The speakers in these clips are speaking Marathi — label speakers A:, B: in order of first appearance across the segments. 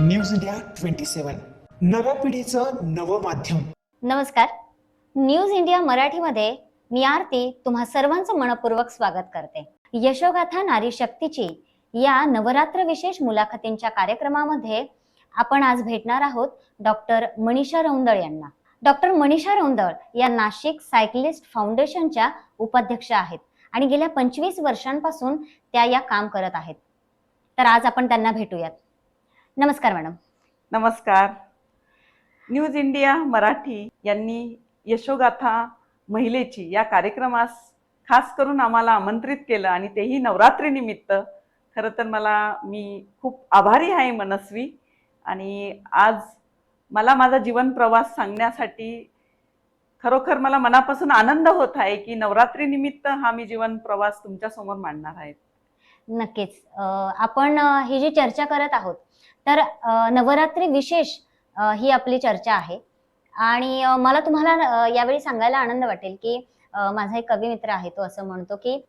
A: न्यूज इंडिया 27 नव्या पिढीचं नवं माध्यम.
B: नमस्कार. न्यूज इंडिया मराठीमध्ये मी आरती तुम्हा सर्वांचं मनपूर्वक स्वागत करते. यशोगाथा नारी शक्तीची या नवरात्र विशेष मुलाखतींच्या कार्यक्रमामध्ये आपण आज भेटणार आहोत डॉक्टर मनीषा रौंदळ यांना. डॉक्टर मनीषा रौंदळ या नाशिक सायकलिस्ट फाउंडेशनच्या उपाध्यक्ष आहेत आणि गेल्या 25 वर्षांपासून त्या या काम करत आहेत. तर आज आपण त्यांना भेटूयात. नमस्कार मॅडम.
C: नमस्कार. न्यूज इंडिया मराठी यांनी यशोगाथा महिलेची या कार्यक्रमास खास करून आम्हाला आमंत्रित केलं आणि तेही नवरात्री निमित्त. खरं तर मी खूप आभारी आहे मनस्वी. आणि आज मला माझा जीवन प्रवास सांगण्यासाठी खरोखर मला मनापासून आनंद होत आहे की नवरात्री निमित्त हा मी जीवन प्रवास तुमच्या समोर मांडणार आहे.
B: नक्कीच. आपण ही जी चर्चा करत आहोत तर नवरात्री विशेष ही आपली चर्चा आहे. आणि मला तुम्हाला यावेळी सांगायला आनंद वाटेल की माझा एक कवी मित्र आहे, तो असं म्हणतो की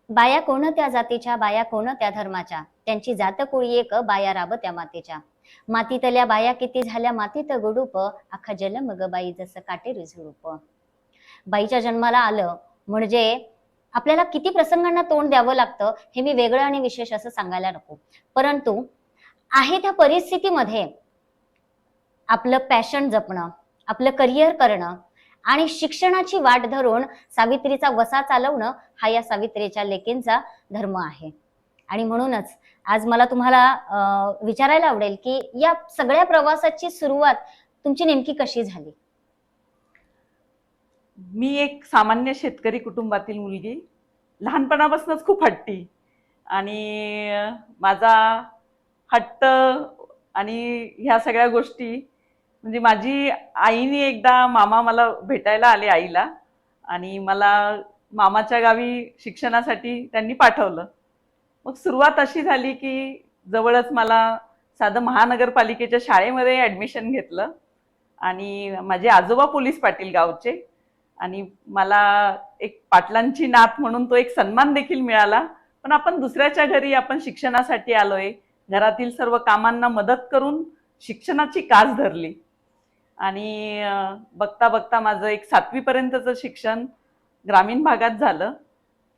B: बाया कोण त्या जातीच्या, बाया कोण त्या धर्माच्या, त्यांची जात कुळी एक, बाया राब त्या मातेच्या. मातीतल्या बाया किती झाल्या मातीत गुडूप, अख्खा जल मग बाई जसं काटेरी झुडूप. बाईच्या जन्माला आलं म्हणजे आपल्याला किती प्रसंगांना तोंड द्यावं लागतं हे मी वेगळं आणि विशेष असं सांगायला नको, परंतु आहे त्या परिस्थितीमध्ये आपलं पॅशन जपणं, आपलं करिअर करणं आणि शिक्षणाची वाट धरून सावित्रीचा वसा चालवणं हा या सावित्रीच्या लेकींचा धर्म आहे. आणि म्हणूनच आज मला तुम्हाला विचारायला आवडेल की या सगळ्या प्रवासाची सुरुवात तुमची नेमकी कशी झाली?
C: मी एक सामान्य शेतकरी कुटुंबातील मुलगी, लहानपणापासूनच खूप हट्टी. आणि माझा हट्ट आणि ह्या सगळ्या गोष्टी म्हणजे माझी आईने एकदा मामा मला भेटायला आले आईला आणि मला मामाच्या गावी शिक्षणासाठी त्यांनी पाठवलं. मग सुरुवात अशी झाली की जवळच मला साधं महानगरपालिकेच्या शाळेमध्ये ॲडमिशन घेतलं आणि माझे आजोबा पोलीस पाटील गावचे आणि मला एक पाटलांची नात म्हणून तो एक सन्मान देखील मिळाला. पण आपण दुसऱ्याच्या घरी आपण शिक्षणासाठी आलोय, घरातील सर्व कामांना मदत करून शिक्षणाची कास धरली. आणि बघता बघता माझं एक 7वी पर्यंतचं शिक्षण ग्रामीण भागात झालं.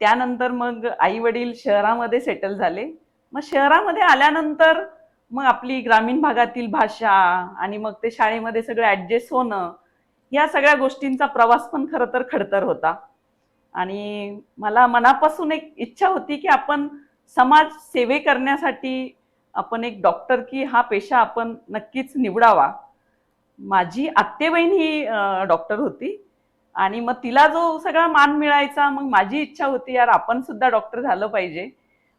C: त्यानंतर मग आई वडील शहरामध्ये सेटल झाले. मग शहरामध्ये आल्यानंतर मग आपली ग्रामीण भागातील भाषा आणि मग ते शाळेमध्ये सगळं ॲडजस्ट होणं, या सगळ्या गोष्टींचा प्रवास पण खरं तर खडतर होता. आणि मला मनापासून एक इच्छा होती की आपण समाज सेवे करण्यासाठी आपण एक डॉक्टर की हा पेशा आपण नक्कीच निवडावा. माझी आत्तेबहीण ही डॉक्टर होती आणि मग तिला जो सगळा मान मिळायचा, मग माझी इच्छा होती यार आपण सुद्धा डॉक्टर झालं पाहिजे.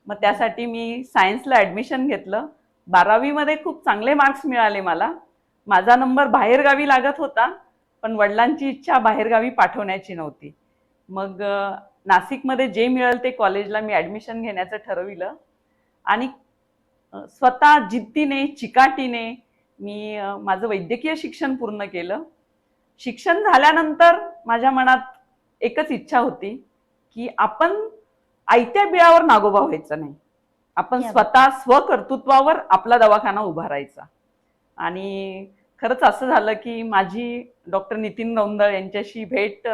C: मग त्यासाठी मी सायन्सला ॲडमिशन घेतलं. 12वी मध्ये खूप चांगले मार्क्स मिळाले मला. माझा नंबर बाहेरगावी लागत होता, पण वडिलांची इच्छा बाहेरगावी पाठवण्याची नव्हती. मग नाशिकमध्ये जे मिळेल ते कॉलेजला मी ॲडमिशन घेण्याचं ठरविलं आणि स्वतः जिद्दीने चिकाटीने मी माझं वैद्यकीय शिक्षण पूर्ण केलं. शिक्षण झाल्यानंतर माझ्या मनात एकच इच्छा होती की आपण आयत्या बिळावर नागोबा व्हायचं नाही, आपण स्वतः स्वकर्तृत्वावर आपला दवाखाना उभारायचा. आणि खरंच असं झालं की माझी डॉक्टर नितीन रौंदळ यांच्याशी भेट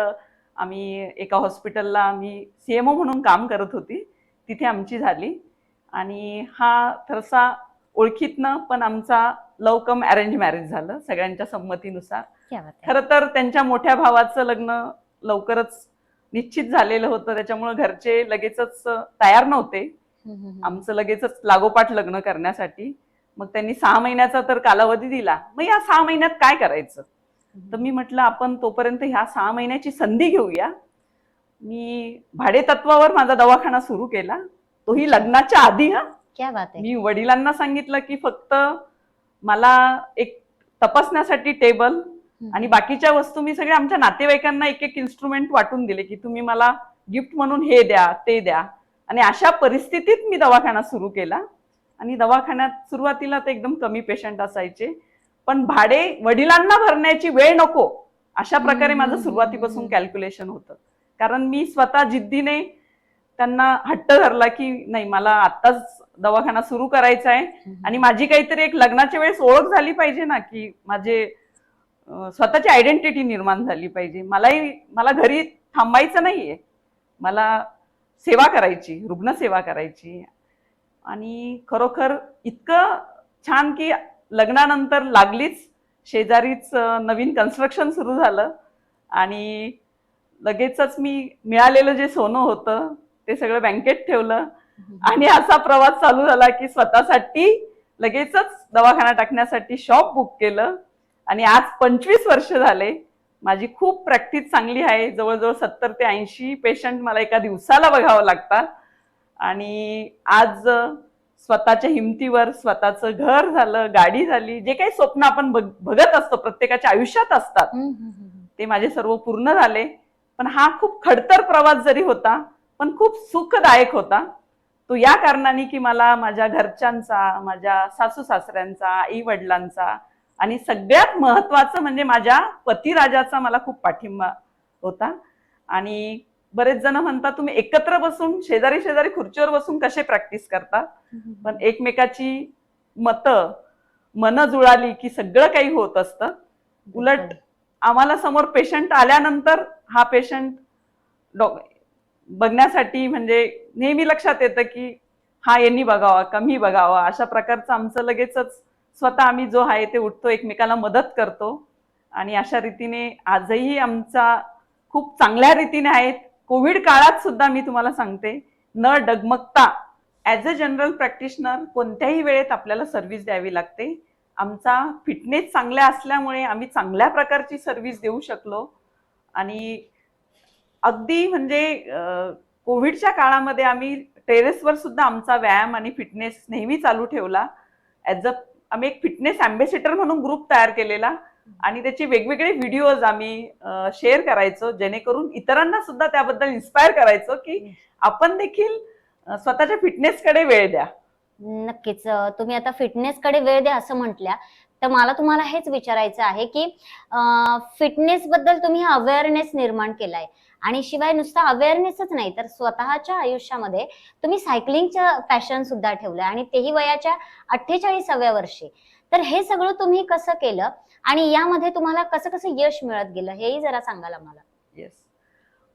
C: आम्ही एका हॉस्पिटलला मी CMO म्हणून काम करत होती तिथे आमची झाली. आणि हा थरसा ओळखीतनं पण आमचा लव्ह कम अरेंज मॅरेज झालं सगळ्यांच्या संमतीनुसार. खरं तर त्यांच्या मोठ्या भावाचं लग्न लवकरच निश्चित झालेलं होतं, त्याच्यामुळे घरचे लगेचच तयार नव्हते आमचं लगेचच लागोपाठ लग्न करण्यासाठी. मग त्यांनी 6 महिन्याचा तर कालावधी दिला. मग या 6 महिन्यात काय करायचं, तर मी म्हटलं आपण तोपर्यंत ह्या 6 महिन्याची संधी घेऊया. मी भाडे तत्वावर माझा दवाखाना सुरू केला, तोही लग्नाच्या आधी.
B: क्या बात आहे.
C: मी वडिलांना सांगितलं की फक्त मला एक तपासण्यासाठी टेबल आणि बाकीच्या वस्तू मी सगळ्या आमच्या नातेवाईकांना एक एक इन्स्ट्रुमेंट वाटून दिले की तुम्ही मला गिफ्ट म्हणून हे द्या ते द्या. आणि अशा परिस्थितीत मी दवाखाना सुरू केला. आणि दवाखान्यात सुरुवातीला तर एकदम कमी पेशंट असायचे, पण भाडे वडिलांना भरण्याची वेळ नको अशा प्रकारे माझं सुरुवातीपासून कॅल्क्युलेशन होतं. कारण मी स्वतः जिद्दीने त्यांना हट्ट धरला की नाही मला आत्ताच दवाखाना सुरू करायचा आहे आणि माझी काहीतरी एक लग्नाच्या वेळेस ओळख झाली पाहिजे ना, की माझे स्वतःची आयडेंटिटी निर्माण झाली पाहिजे. मला घरी थांबायचं नाहीये, मला सेवा करायची, रुग्णसेवा करायची. आणि खरोखर इतकं छान की लग्नानंतर लागलीच शेजारीच नवीन कन्स्ट्रक्शन सुरू झालं आणि लगेचच मी मिळालेलं जे सोनं होतं ते सगळं बँकेत ठेवलं आणि असा प्रवास चालू झाला की स्वतःसाठी लगेचच दवाखाना टाकण्यासाठी शॉप बुक केलं. आणि आज 25 वर्ष झाले. माझी खूप प्रॅक्टिस चांगली आहे. जवळजवळ 70 ते 80 पेशंट मला एका दिवसाला बघावं लागतात. आणि आज स्वतःच्या हिमतीवर स्वतःचं घर झालं, गाडी झाली, जे काही स्वप्न आपण बघत असतो प्रत्येकाच्या आयुष्यात असतात ते माझे सर्व पूर्ण झाले. पण हा खूप खडतर प्रवास जरी होता पण खूप सुखदायक होता तो, या कारणाने की मला माझ्या घरच्यांचा, माझ्या सासू सासऱ्यांचा, आई वडिलांचा आणि सगळ्यात महत्वाचं म्हणजे माझ्या पतिराजाचा मला खूप पाठिंबा होता. आणि बरेच जण म्हणतात तुम्ही एकत्र बसून शेजारी शेजारी खुर्चीवर बसून कसे प्रॅक्टिस करता, पण एकमेकाची मन जुळाली की सगळं काही होत असतं. उलट आम्हाला समोर पेशंट आल्यानंतर हा पेशंट बघण्यासाठी म्हणजे नेहमी लक्षात येतं की हा यांनी बघावा का मी बघावा, अशा प्रकारचं आमचं लगेचच स्वतः आम्ही जो आहे ते उठतो, एकमेकाला मदत करतो. आणि अशा रीतीने आजही आमचा खूप चांगल्या रीतीने आहेत. कोविड काळात सुद्धा मी तुम्हाला सांगते, न डगमगता ॲज अ जनरल प्रॅक्टिशनर कोणत्याही वेळेत आपल्याला सर्व्हिस द्यावी लागते. आमचा फिटनेस चांगला असल्यामुळे आम्ही चांगल्या प्रकारची सर्व्हिस देऊ शकलो. आणि अगदी म्हणजे कोविडच्या काळामध्ये आम्ही टेरेसवर सुद्धा आमचा व्यायाम आणि फिटनेस नेहमी चालू ठेवला. आम्ही एक फिटनेस अँबॅसेडर म्हणून ग्रुप तयार केलेला आणि त्याचे वेगवेगळे व्हिडिओज आम्ही शेअर करायचो, जेणेकरून इतरांना सुद्धा त्याबद्दल इन्स्पायर करायचो की आपण देखील स्वतःच्या फिटनेसकडे वेळ द्या.
B: नक्कीच. तुम्ही आता फिटनेसकडे वेळ द्या असं म्हटल्या, तर मला तुम्हाला हेच विचारायचं आहे की फिटनेस बद्दल तुम्ही अवेअरनेस निर्माण केलाय आणि शिवाय नुसता अवेअरनेसच नाही तर स्वतःच्या आयुष्यामध्ये तुम्ही सायकलिंगचं पॅशन सुद्धा ठेवलं आणि तेही वयाच्या 48व्या वर्षी. तर हे सगळं तुम्ही कसं केलं आणि यामध्ये तुम्हाला कसं कसं यश मिळत गेलं हेही जरा सांगाल आम्हाला.
C: येस,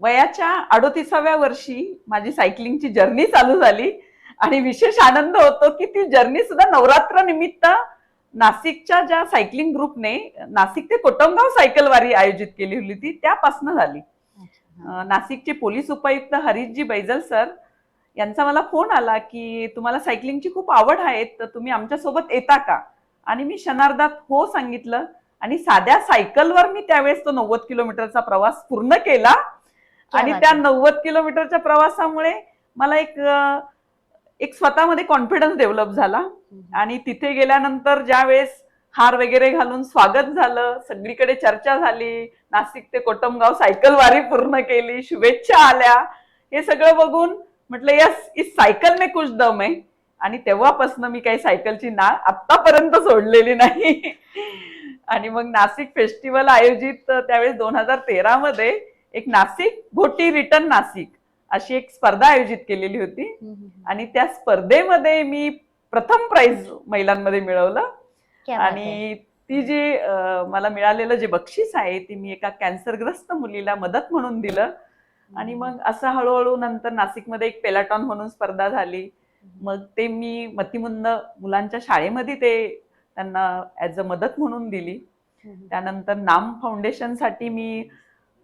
C: वयाच्या 38व्या वर्षी माझी सायकलिंगची जर्नी चालू झाली आणि विशेष आनंद होतो की ती जर्नी सुद्धा नवरात्र निमित्त नाशिकच्या ज्या सायकलिंग ग्रुपने नाशिक ते कोटमगाव सायकलवारी आयोजित केली होती त्यापासून झाली. नाशिकचे पोलीस उपायुक्त हरीशजी बैजल सर यांचा मला फोन आला की तुम्हाला सायकलिंगची खूप आवड आहे तर तुम्ही आमच्यासोबत येता का. आणि मी क्षणार्धात हो सांगितलं आणि साध्या सायकलवर मी त्यावेळेस तो 90 किलोमीटरचा प्रवास पूर्ण केला. आणि त्या 90 किलोमीटरच्या प्रवासामुळे मला एक स्वतःमध्ये कॉन्फिडन्स डेव्हलप झाला. आणि तिथे गेल्यानंतर ज्या वेळेस हार वगैरे घालून स्वागत झालं, सगळीकडे चर्चा झाली, नाशिक ते कोटमगाव सायकलवारी पूर्ण केली, शुभेच्छा आल्या, हे सगळं बघून म्हटलं यस, इस सायकल में कुछ दम है. आणि तेव्हापासून मी काही सायकलची नाळ आतापर्यंत सोडलेली नाही. आणि मग नाशिक फेस्टिवल आयोजित त्यावेळेस 2013 मध्ये एक नाशिक घोटी रिटर्न नाशिक अशी एक स्पर्धा आयोजित केलेली होती. आणि त्या स्पर्धेमध्ये मी प्रथम प्राइज महिलांमध्ये मिळवलं. आणि ती जी मला मिळालेलं जे बक्षीस आहे ती मी एका कॅन्सरग्रस्त मुलीला मदत म्हणून दिलं. आणि मग असं हळूहळू नंतर नाशिकमध्ये एक पेलाटॉन म्हणून स्पर्धा झाली. मग ते मी मतिमंद मुलांच्या शाळेमध्ये त्यांना ऍज अ मदत म्हणून दिली. त्यानंतर नाम फाउंडेशनसाठी मी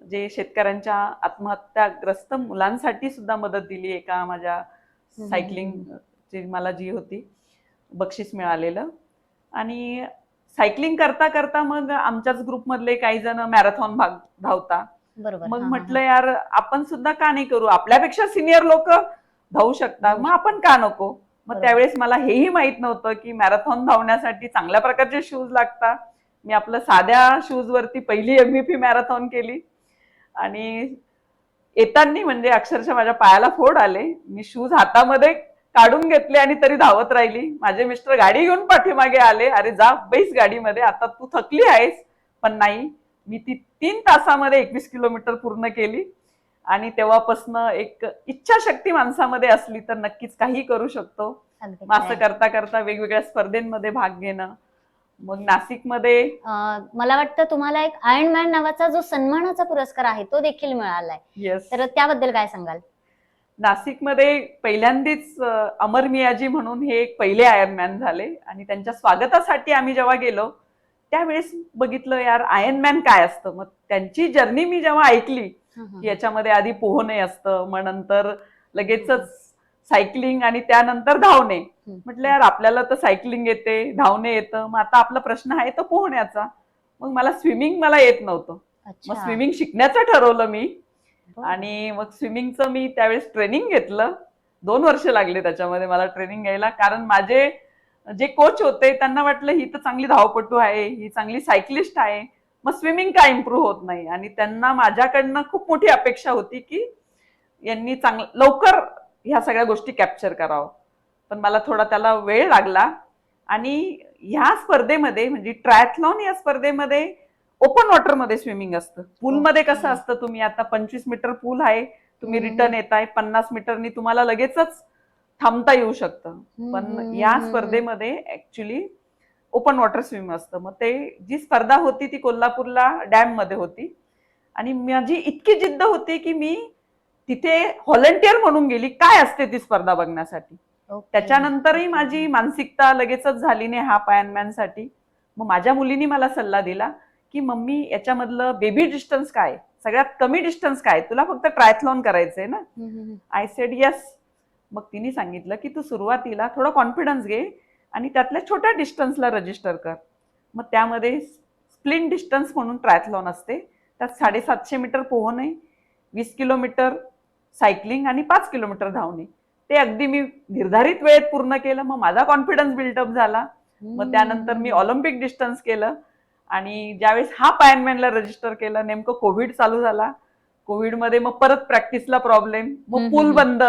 C: जे शेतकऱ्यांच्या आत्महत्याग्रस्त मुलांसाठी सुद्धा मदत दिली. एका माझ्या सायकलिंग मला जी होती बक्षीस मिळालेलं. आणि सायकलिंग करता करता मग आमच्याच ग्रुपमधले काही जण मॅरेथॉन भाग धावता. मग म्हटलं यार आपण सुद्धा का नाही करू, आपल्यापेक्षा सिनियर लोक धावू शकतात, मग आपण का नको. मग त्यावेळेस मला हेही माहित नव्हतं की मॅरेथॉन धावण्यासाठी चांगल्या प्रकारचे शूज लागतात. मी आपलं साध्या शूज वरती पहिली MVP मॅरेथॉन केली. आणि येताना म्हणजे अक्षरशः माझ्या पायाला फोड आले. मी शूज हातामध्ये काढून घेतले आणि तरी धावत राहिली. माझे मिस्टर गाडी घेऊन पाठीमागे आले, अरे जा बैस गाडीमध्ये, आता तू थकली आहेस. पण नाही, मी ती 3 तासामध्ये 21 किलोमीटर पूर्ण केली. आणि तेव्हापासून एक इच्छाशक्ती माणसामध्ये असली तर नक्कीच काही करू शकतो.
B: अगदी
C: मग असं
B: खरंय.
C: करता करता वेगवेगळ्या स्पर्धेमध्ये भाग घेणं. मग नाशिकमध्ये
B: मला वाटतं तुम्हाला एक आयर्न मॅन नावाचा जो सन्मानाचा पुरस्कार आहे तो देखील मिळालाय,
C: येस,
B: तर त्याबद्दल काय सांगाल?
C: नाशिकमध्ये पहिल्यांदीच अमर मियाजी म्हणून हे एक पहिले आयर्नमॅन झाले आणि त्यांच्या स्वागतासाठी आम्ही जेव्हा गेलो त्यावेळेस बघितलं यार आयर्नमॅन काय असतं. मग त्यांची जर्नी मी जेव्हा ऐकली की याच्यामध्ये आधी पोहणे असतं, मग नंतर लगेचच सायकलिंग आणि त्यानंतर धावणे. म्हटलं यार आपल्याला तर सायकलिंग येते, धावणे येतं, मग आता आपला प्रश्न आहे तो पोहण्याचा. मग मला स्विमिंग येत नव्हतं. मग
B: अच्छा.
C: स्विमिंग शिकण्याचं ठरवलं मी
B: बरं.
C: आणि मग स्विमिंगचं मी त्यावेळेस ट्रेनिंग घेतलं. 2 वर्ष लागले त्याच्यामध्ये मला ट्रेनिंग घ्यायला, कारण माझे जे कोच होते त्यांना वाटलं ही तर चांगली धावपटू आहे, ही चांगली सायकलिस्ट आहे, मग स्विमिंग का इम्प्रूव्ह होत नाही. आणि त्यांना माझ्याकडनं खूप मोठी अपेक्षा होती की यांनी लवकर ह्या सगळ्या गोष्टी कॅप्चर करावं. पण मला थोडा त्याला वेळ लागला. आणि ह्या स्पर्धेमध्ये म्हणजे ट्रायथलॉन या स्पर्धेमध्ये ओपन वॉटरमध्ये स्विमिंग असतं. पूलमध्ये कसं असतं, तुम्ही आता 25 मीटर पूल आहे, तुम्ही रिटर्न येताय, 50 मीटरनी तुम्हाला लगेचच थांबता येऊ शकतं. पण या स्पर्धेमध्ये ऍक्च्युली ओपन वॉटर स्विम असतं. मग ते जी स्पर्धा होती ती कोल्हापूरला डॅम मध्ये होती आणि माझी इतकी जिद्द होती की मी तिथे व्हॉलंटियर म्हणून गेली, काय असते ती स्पर्धा बघण्यासाठी. त्याच्यानंतरही माझी मानसिकता लगेचच झाली नाही हाफ आयर्नमॅन साठी. मग माझ्या मुलीनी मला सल्ला दिला की मम्मी याच्यामधलं बेबी डिस्टन्स काय, सगळ्यात कमी डिस्टन्स काय, तुला फक्त ट्रायथलॉन करायचंय ना. I said yes. मग तिने सांगितलं की तू सुरुवातीला थोडा कॉन्फिडन्स घे आणि त्यातल्या छोट्या डिस्टन्सला रजिस्टर कर. मग त्यामध्ये स्प्लिंट डिस्टन्स म्हणून ट्रायथलॉन असते, त्यात 750 मीटर पोहणे, 20 किलोमीटर सायकलिंग आणि 5 किलोमीटर धावणे. ते अगदी मी निर्धारित वेळेत पूर्ण केलं. मग माझा कॉन्फिडन्स बिल्डअप झाला. मग त्यानंतर मी ऑलिम्पिक डिस्टन्स केलं आणि ज्यावेळेस हाफ आयर्नमॅनला रजिस्टर केलं नेमकं कोविड चालू झाला. कोविडमध्ये मग परत प्रॅक्टिसला प्रॉब्लेम, मग पूल बंद.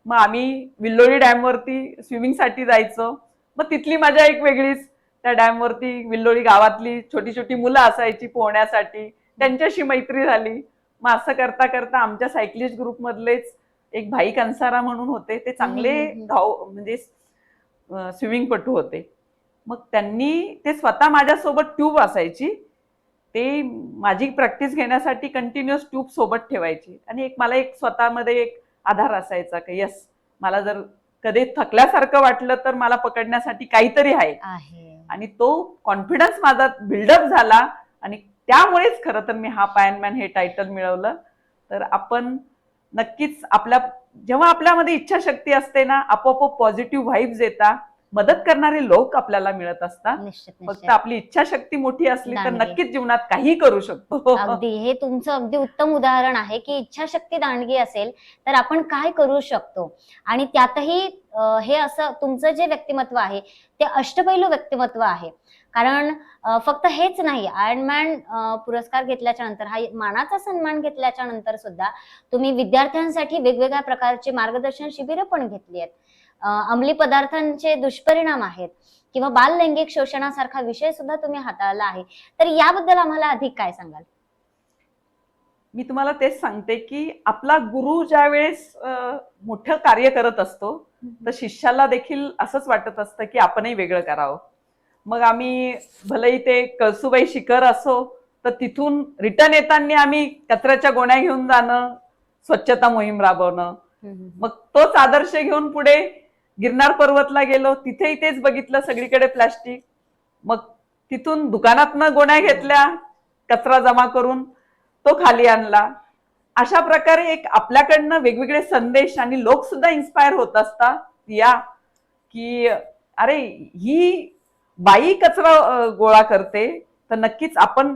C: मग आम्ही विल्लोळी डॅमवरती स्विमिंगसाठी जायचो. मग तिथली मजा एक वेगळीच. त्या डॅमवरती विल्लोळी गावातली छोटी छोटी मुलं असायची पोहण्यासाठी, त्यांच्याशी मैत्री झाली. मग असं करता करता आमच्या सायकलिस्ट ग्रुप मधलेच एक भाई कन्सारा म्हणून होते, ते चांगले म्हणजे स्विमिंगपटू होते. मग त्यांनी ते स्वतः माझ्यासोबत ट्यूब असायची, ते माझी प्रॅक्टिस घेण्यासाठी कंटिन्युअस ट्यूब सोबत ठेवायची आणि मला एक स्वतःमध्ये एक आधार असायचा की यस, मला जर कधी थकल्यासारखं वाटलं तर मला पकडण्यासाठी काहीतरी आहे. आणि तो कॉन्फिडन्स माझा बिल्डअप झाला आणि त्यामुळेच खरं तर मी हाफ आयर्नमॅन हे टायटल मिळवलं. तर आपण नक्कीच जेव्हा आपल्यामध्ये इच्छाशक्ती असते ना, आपोआप पॉझिटिव्ह व्हाइब्स येतात, मदत करणारे लोक आपल्याला मिळत असतात. फक्त आपली इच्छाशक्ती मोठी असली तर नक्कीच जीवनात काही करू शकतो.
B: अगदी, हे तुमचं अगदी उत्तम उदाहरण आहे की इच्छाशक्ती दांडगी असेल तर आपण काय करू शकतो. आणि त्यातही हे असं तुमचं जे व्यक्तिमत्व आहे ते अष्टपैलू व्यक्तिमत्व आहे. कारण फक्त हेच नाही, आयर्नमॅन पुरस्कार घेतल्याच्या नंतर, हा मानाचा सन्मान घेतल्याच्या नंतर सुद्धा तुम्ही विद्यार्थ्यांसाठी वेगवेगळ्या प्रकारचे मार्गदर्शन शिबिरं पण घेतली आहेत. अंमली पदार्थांचे दुष्परिणाम आहेत किंवा बाल लैंगिक शोषणासारखा विषय सुद्धा तुम्ही हाताळला आहे. तर याबद्दल आम्हाला अधिक काय सांगाल?
C: मी तुम्हाला तेच सांगते की आपला गुरु ज्या वेळेस मोठं कार्य करत असतो तर शिष्याला देखील असंच वाटत असतं की आपणही वेगळं करावं. मग आम्ही भलेही ते कळसुबाई शिखर असो तर तिथून रिटर्न येताना आम्ही कचऱ्याच्या गोण्या घेऊन जाणं, स्वच्छता मोहीम राबवणं. मग तोच आदर्श घेऊन पुढे गिरनार पर्वतला गेलो, तिथेही तेच बघितलं, सगळीकडे प्लास्टिक. मग तिथून दुकानातनं गोण्या घेतल्या, कचरा जमा करून तो खाली आणला. अशा प्रकारे एक आपल्याकडनं वेगवेगळे संदेश आणि लोक सुद्धा इन्स्पायर होत असतात या की अरे ही बाई कचरा गोळा करते तर नक्कीच आपण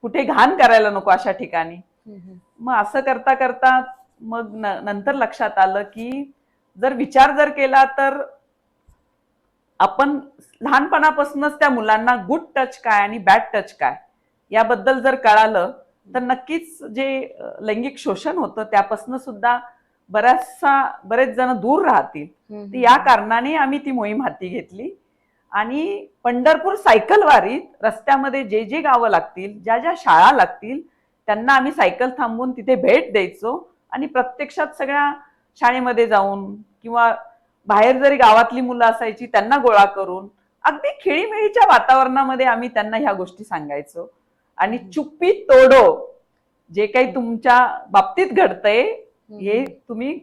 C: कुठे घाण करायला नको अशा ठिकाणी. मग असं करता करता मग नंतर लक्षात आलं की जर केला तर आपण लहानपणापासूनच त्या मुलांना गुड टच काय आणि बॅड टच काय याबद्दल जर कळालं तर नक्कीच जे लैंगिक शोषण होतं त्यापासून सुद्धा बरेच जण दूर राहतील. या कारणाने आम्ही ती मोहीम हाती घेतली आणि पंढरपूर सायकल वारीत रस्त्यामध्ये जे जे गावं लागतील, ज्या ज्या शाळा लागतील त्यांना आम्ही सायकल थांबवून तिथे भेट द्यायचो आणि प्रत्यक्षात सगळ्या शाळेमध्ये जाऊन किंवा बाहेर जरी गावातली मुलं असायची त्यांना गोळा करून अगदी खेळीमेळीच्या वातावरणामध्ये आम्ही त्यांना ह्या गोष्टी सांगायचो. आणि चुप्पी तोडो, जे काही तुमच्या बाबतीत घडतंय हे तुम्ही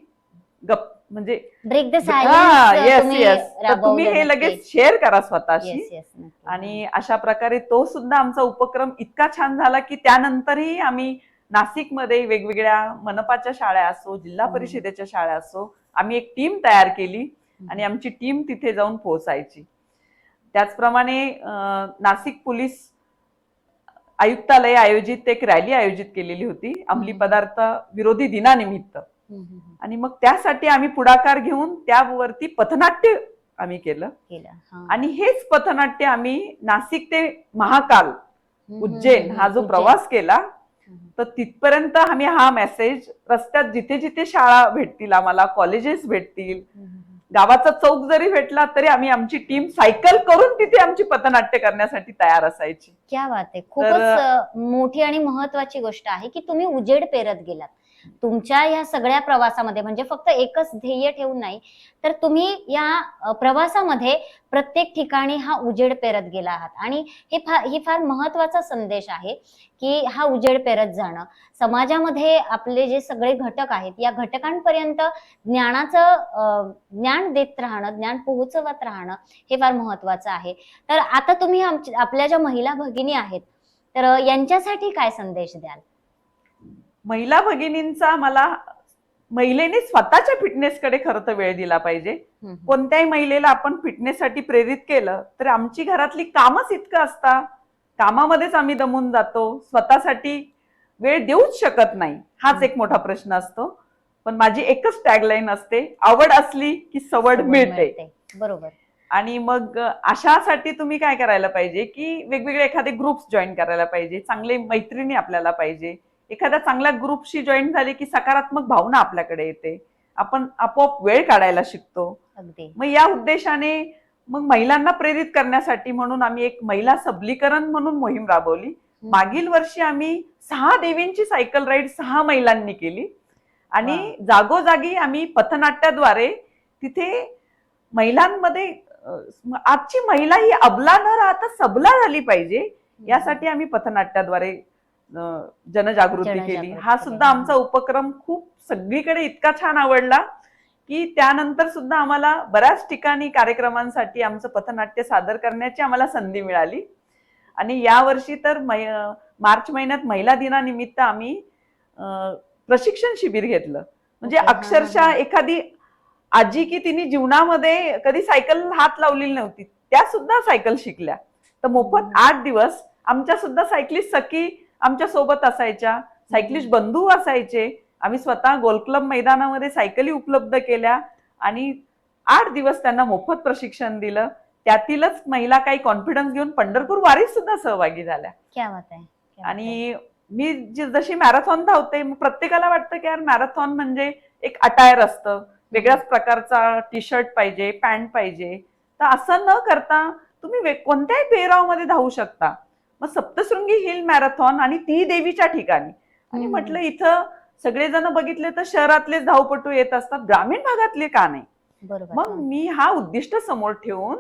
C: गप म्हणजे
B: break the
C: yes
B: silence
C: yes, तर तुम्ही हे लगेच शेअर करा स्वतःशी. आणि अशा प्रकारे तो सुद्धा आमचा उपक्रम इतका छान झाला की त्यानंतरही आम्ही नाशिकमध्ये वेगवेगळ्या मनपाच्या शाळा असो, जिल्हा परिषदेच्या शाळा असो, आम्ही एक टीम तयार केली आणि आमची टीम तिथे जाऊन पोहोचायची. त्याचप्रमाणे नाशिक पोलीस आयुक्तालय आयोजित एक रॅली आयोजित केलेली होती अंमली पदार्थ विरोधी दिनानिमित्त. आणि मग त्यासाठी आम्ही पुढाकार घेऊन त्यावरती पथनाट्य आम्ही केलं. आणि हेच पथनाट्य आम्ही नाशिक ते महाकाल उज्जैन हा जो प्रवास केला, तर तिथपर्यंत आम्ही हा मेसेज रस्त्यात जिथे जिथे शाळा भेटतील आम्हाला, कॉलेजेस भेटतील, गावाचा चौक जरी भेटला तरी आम्ही आमची टीम सायकल करून तिथे आमची पथनाट्य करण्यासाठी तयार असायची.
B: क्या बात आहे. खूपच मोठी आणि महत्वाची गोष्ट आहे की तुम्ही उजेड पेरत गेलात तुमच्या या सगळ्या प्रवासामध्ये. म्हणजे फक्त एकच ध्येय ठेवून नाही, तर तुम्ही या प्रवासामध्ये प्रत्येक ठिकाणी हा उजेड पेरत गेला आहात. आणि ही फार महत्वाचा संदेश आहे की हा उजेड पेरत जाणं, समाजामध्ये आपले जे सगळे घटक आहेत या घटकांपर्यंत ज्ञान देत राहणं, ज्ञान पोहोचवत राहणं हे फार महत्वाचं आहे. तर आता तुम्ही आपल्या ज्या महिला भगिनी आहेत तर यांच्यासाठी काय संदेश द्याल?
C: महिला भगिनींचा मला महिलेने स्वतःच्या फिटनेसकडे खरं तर वेळ दिला पाहिजे. कोणत्याही महिलेला आपण फिटनेससाठी प्रेरित केलं तर आमची घरातली कामच इतकं असतात, कामामध्येच आम्ही दमून जातो, स्वतःसाठी वेळ देऊच शकत नाही. हाच एक मोठा प्रश्न असतो. पण माझी एकच टॅगलाईन असते, आवड असली की सवड मिळते.
B: बरोबर.
C: आणि मग अशासाठी तुम्ही काय करायला पाहिजे की वेगवेगळे एखादे ग्रुप्स जॉईन करायला पाहिजे, चांगले मैत्रिणी आपल्याला पाहिजे. एखाद्या चांगल्या ग्रुपशी जॉईन झाले की सकारात्मक भावना आपल्याकडे येते, आपण आपोआप वेळ काढायला शिकतो. मग या उद्देशाने मग महिलांना प्रेरित करण्यासाठी म्हणून आम्ही एक महिला सबलीकरण म्हणून मोहीम राबवली. मागील वर्षी आम्ही 6 देवींची सायकल राईड 6 महिलांनी केली. आणि जागोजागी आम्ही पथनाट्याद्वारे तिथे महिलांमध्ये आजची महिला ही अबला न राहता सबला झाली पाहिजे यासाठी आम्ही पथनाट्याद्वारे जनजागृती केली. हा सुद्धा आमचा उपक्रम खूप सगळीकडे इतका छान आवडला की त्यानंतर सुद्धा आम्हाला बऱ्याच ठिकाणी कार्यक्रमांसाठी आमचं पथनाट्य सादर करण्याची आम्हाला संधी मिळाली. आणि यावर्षी तर मार्च महिन्यात महिला दिनानिमित्त आम्ही प्रशिक्षण शिबिर घेतलं. म्हणजे अक्षरशः एखादी आजी की तिने जीवनामध्ये कधी सायकल हात लावलेली नव्हती, त्या सुद्धा सायकल शिकल्या. तर मोफत 8 दिवस आमच्या सुद्धा सायकलिस्ट सखी आमच्या सोबत असायच्या, सायकलिस्ट बंधू असायचे. आम्ही स्वतः गोल क्लब मैदानामध्ये सायकली उपलब्ध केल्या आणि 8 दिवस त्यांना मोफत प्रशिक्षण दिलं. त्यातीलच महिला काही कॉन्फिडन्स घेऊन पंढरपूर वारीत सुद्धा सहभागी झाल्या.
B: क्या बात आहे.
C: आणि मी जशी मॅरेथॉन धावते, प्रत्येकाला वाटतं की यार मॅरेथॉन म्हणजे एक अटायर असतं, वेगळ्याच प्रकारचा टी शर्ट पाहिजे, पॅन्ट पाहिजे. तर असं न करता तुम्ही कोणत्याही पेहरावमध्ये धावू शकता. मग सप्तशृंगी हिल मॅरेथॉन आणि ती देवीच्या ठिकाणी. आणि म्हटलं इथं सगळेजण बघितले तर शहरातलेच धावपटू येत असतात, ग्रामीण भागातले का नाही. मग मी हा उद्दिष्ट समोर ठेवून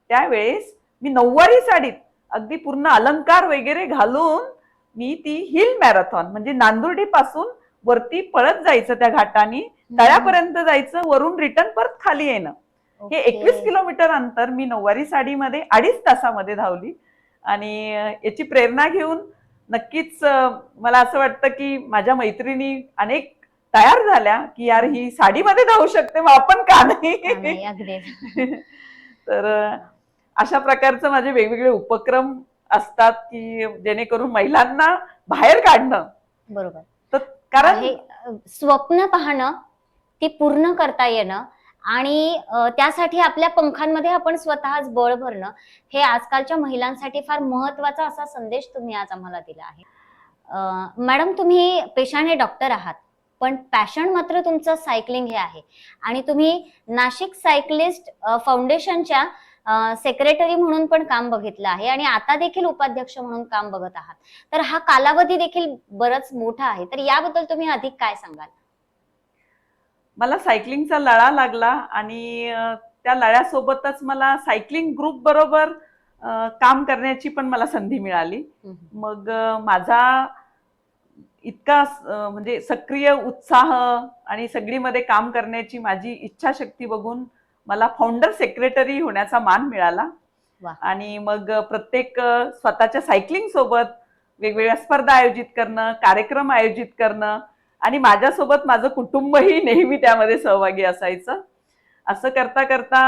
C: त्यावेळेस मी नऊवारी साडीत अगदी पूर्ण अलंकार वगैरे घालून मी ती हिल मॅरेथॉन म्हणजे नांदुर्डी पासून वरती पळत जायचं, त्या घाटाने तळ्यापर्यंत जायचं, वरून रिटर्न परत खाली येणं. हे 21 किलोमीटर अंतर मी नऊवारी साडीमध्ये 2.5 तासामध्ये धावली. आणि याची प्रेरणा घेऊन नक्कीच मला असं वाटतं की माझ्या मैत्रिणी अनेक तयार झाल्या की यार ही साडीमध्ये धावू शकते, मग आपण का नाही. तर अशा प्रकारचं माझे वेगवेगळे उपक्रम असतात की जेणेकरून महिलांना बाहेर काढणं.
B: बरोबर.
C: तर कारण
B: स्वप्न पाहणं, ती पूर्ण करता येणं आणि त्यासाठी आपल्या पंखांमध्ये आपण स्वतःच बळ भरणं, हे आजकालच्या महिलांसाठी फार महत्वाचा असा संदेश तुम्ही आज आम्हाला दिला आहे. मॅडम, तुम्ही पेशाने डॉक्टर आहात, पण पॅशन मात्र तुमचं सायकलिंग हे आहे. आणि तुम्ही नाशिक सायकलिस्ट फाउंडेशनच्या सेक्रेटरी म्हणून पण काम बघितलं आहे आणि आता देखील उपाध्यक्ष म्हणून काम बघत आहात. तर हा कालावधी देखील बरंच मोठा आहे. तर याबद्दल तुम्ही अधिक काय सांगाल?
C: मला सायकलिंगचा लळा लागला आणि त्या लळ्यासोबतच मला सायकलिंग ग्रुप बरोबर काम करण्याची पण मला संधी मिळाली. मग माझा इतका म्हणजे सक्रिय उत्साह आणि सगळीमध्ये काम करण्याची माझी इच्छाशक्ती बघून मला फाउंडर सेक्रेटरी होण्याचा मान मिळाला.
B: वा.
C: आणि मग प्रत्येक स्वतःच्या सायकलिंग सोबत वेगवेगळ्या स्पर्धा आयोजित करणं, कार्यक्रम आयोजित करणं आणि माझ्यासोबत माझं कुटुंबही नेहमी त्यामध्ये सहभागी असायचं. असं करता करता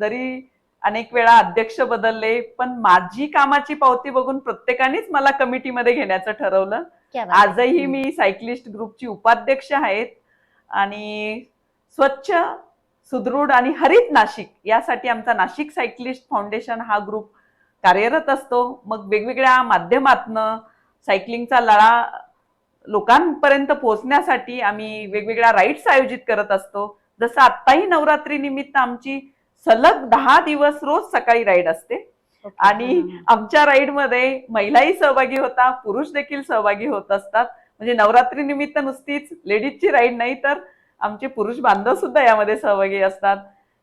C: जरी अनेक वेळा अध्यक्ष बदलले, पण माझी कामाची पावती बघून प्रत्येकानेच मला कमिटीमध्ये घेण्याचं ठरवलं.
B: क्या बात आहे.
C: आजही मी सायकलिस्ट ग्रुपची उपाध्यक्ष आहेत आणि स्वच्छ, सुदृढ आणि हरित नाशिक यासाठी आमचा नाशिक सायकलिस्ट फाउंडेशन हा ग्रुप कार्यरत असतो. मग वेगवेगळ्या माध्यमातनं सायकलिंगचा लळा लोकांपर्यंत पोहोचण्यासाठी आम्ही वेगवेगळ्या राईड्स आयोजित करत असतो. जसं आत्ताही नवरात्री निमित्त आमची सलग 10 दिवस रोज सकाळी राईड असते आणि आमच्या राईडमध्ये महिलाही सहभागी होतात, पुरुष देखील सहभागी होत असतात. म्हणजे नवरात्री निमित्त नुसतीच लेडीजची राईड नाही, तर आमचे पुरुष बांधव सुद्धा यामध्ये सहभागी असतात.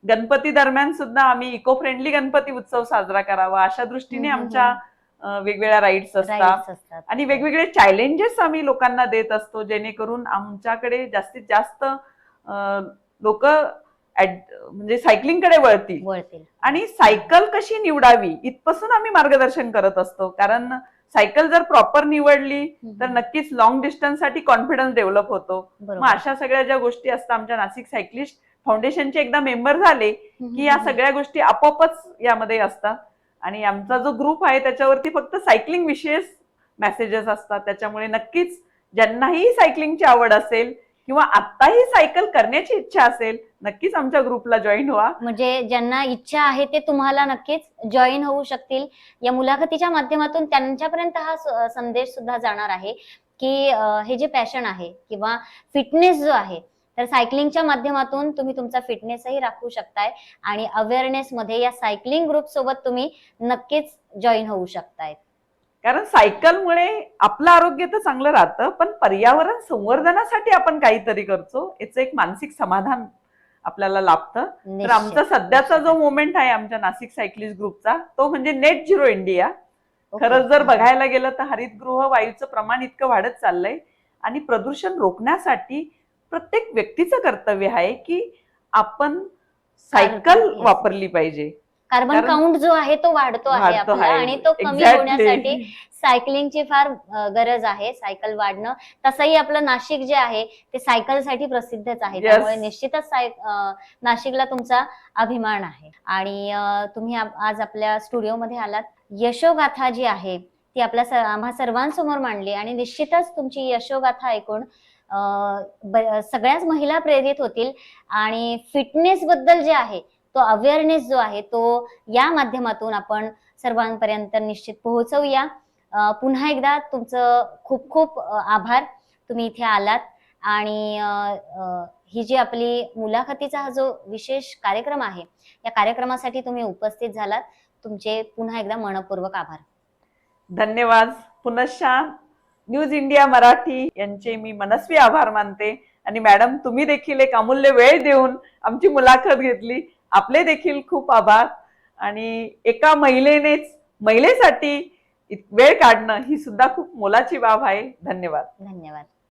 C: गणपती दरम्यान सुद्धा आम्ही इको फ्रेंडली गणपती उत्सव साजरा करावा अशा दृष्टीने आमच्या वेगवेगळ्या राईड्स असतात आणि वेगवेगळे चॅलेंजेस आम्ही लोकांना देत असतो, जेणेकरून आमच्याकडे जास्तीत जास्त लोक म्हणजे सायकलिंगकडे वळतील आणि सायकल कशी निवडावी इथपासून आम्ही मार्गदर्शन करत असतो. कारण सायकल जर प्रॉपर निवडली तर नक्कीच लॉंग डिस्टन्ससाठी कॉन्फिडन्स डेव्हलप होतो. मग अशा सगळ्या ज्या गोष्टी असतात आमच्या नाशिक सायकलिस्ट फाउंडेशनचे एकदा मेंबर झाले की या सगळ्या गोष्टी आपोआपच यामध्ये असतात. आणि आमचा जो ग्रुप आहे त्याच्यावरती फक्त सायकलिंग विशेष मेसेजेस असतात. त्याच्यामुळे नक्कीच ज्यांनाही सायकलिंगची आवड असेल किंवा आत्ताही सायकल करण्याची इच्छा असेल, नक्कीच आमच्या ग्रुपला जॉईन व्हा.
B: म्हणजे ज्यांना इच्छा आहे ते तुम्हाला नक्कीच जॉईन होऊ शकतील. या मुलाखतीच्या माध्यमातून त्यांच्यापर्यंत हा संदेश सुद्धा जाणार आहे की हे जे पॅशन आहे किंवा फिटनेस जो आहे, तर सायकलिंगच्या माध्यमातून तुम्ही तुमचा फिटनेसही राखू शकताय आणि अवेअरनेस मध्ये या सायकलिंग ग्रुप सोबत तुम्ही नक्कीच जॉईन होऊ शकताय.
C: कारण सायकलमुळे आपलं आरोग्य तर चांगलं राहतं, पण पर्यावरण संवर्धनासाठी आपण काहीतरी करतो याचं एक मानसिक समाधान आपल्याला लाभतं. तर आमचा सध्याचा जो मोमेंट आहे आमच्या नाशिक सायकलिस्ट ग्रुपचा तो म्हणजे नेट झिरो इंडिया. खरंच जर बघायला गेलं तर हरितगृह वायूचं प्रमाण इतकं वाढत चाललंय आणि प्रदूषण रोखण्यासाठी प्रत्येक व्यक्तीचं कर्तव्य आहे की आपण सायकल वापरली पाहिजे.
B: कार्बन काउंट जो आहे तो वाढतो आहे आपला आणि तो कमी होण्यासाठी सायकलिंगची फार गरज आहे. सायकल वाढणं, तसंही आपलं नाशिक जे आहे ते सायकलसाठी प्रसिद्धच आहे. त्यामुळे निश्चितच नाशिकला तुमचा अभिमान आहे. आणि तुम्ही आज आपल्या स्टुडिओमध्ये आलात, यशोगाथा जी आहे ती आम्हा सर्वांसमोर मांडली आणि निश्चितच तुमची यशोगाथा ऐकून सगळ्याच महिला प्रेरित होतील आणि फिटनेस बद्दल जे आहे तो अवेअरनेस जो आहे तो या माध्यमातून आपण सर्वांपर्यंत निश्चित पोहोचवूया. पुन्हा एकदा तुमचं खूप खूप आभार, तुम्ही इथे आलात आणि ही जी आपली मुलाखतीचा हा जो विशेष कार्यक्रम आहे या कार्यक्रमासाठी तुम्ही उपस्थित झालात. तुमचे पुन्हा एकदा मनपूर्वक आभार.
C: धन्यवाद. पुनश्चा न्यूज इंडिया मराठी यांचे मी मनस्वी आभार मानते. आणि मॅडम, तुम्ही देखील एक अमूल्य वेळ देऊन आमची मुलाखत घेतली, आपले देखील खूप आभार. आणि एका महिलेसाठी वेळ काढणं ही सुद्धा खूप मोलाची बाब आहे. धन्यवाद.
B: धन्यवाद.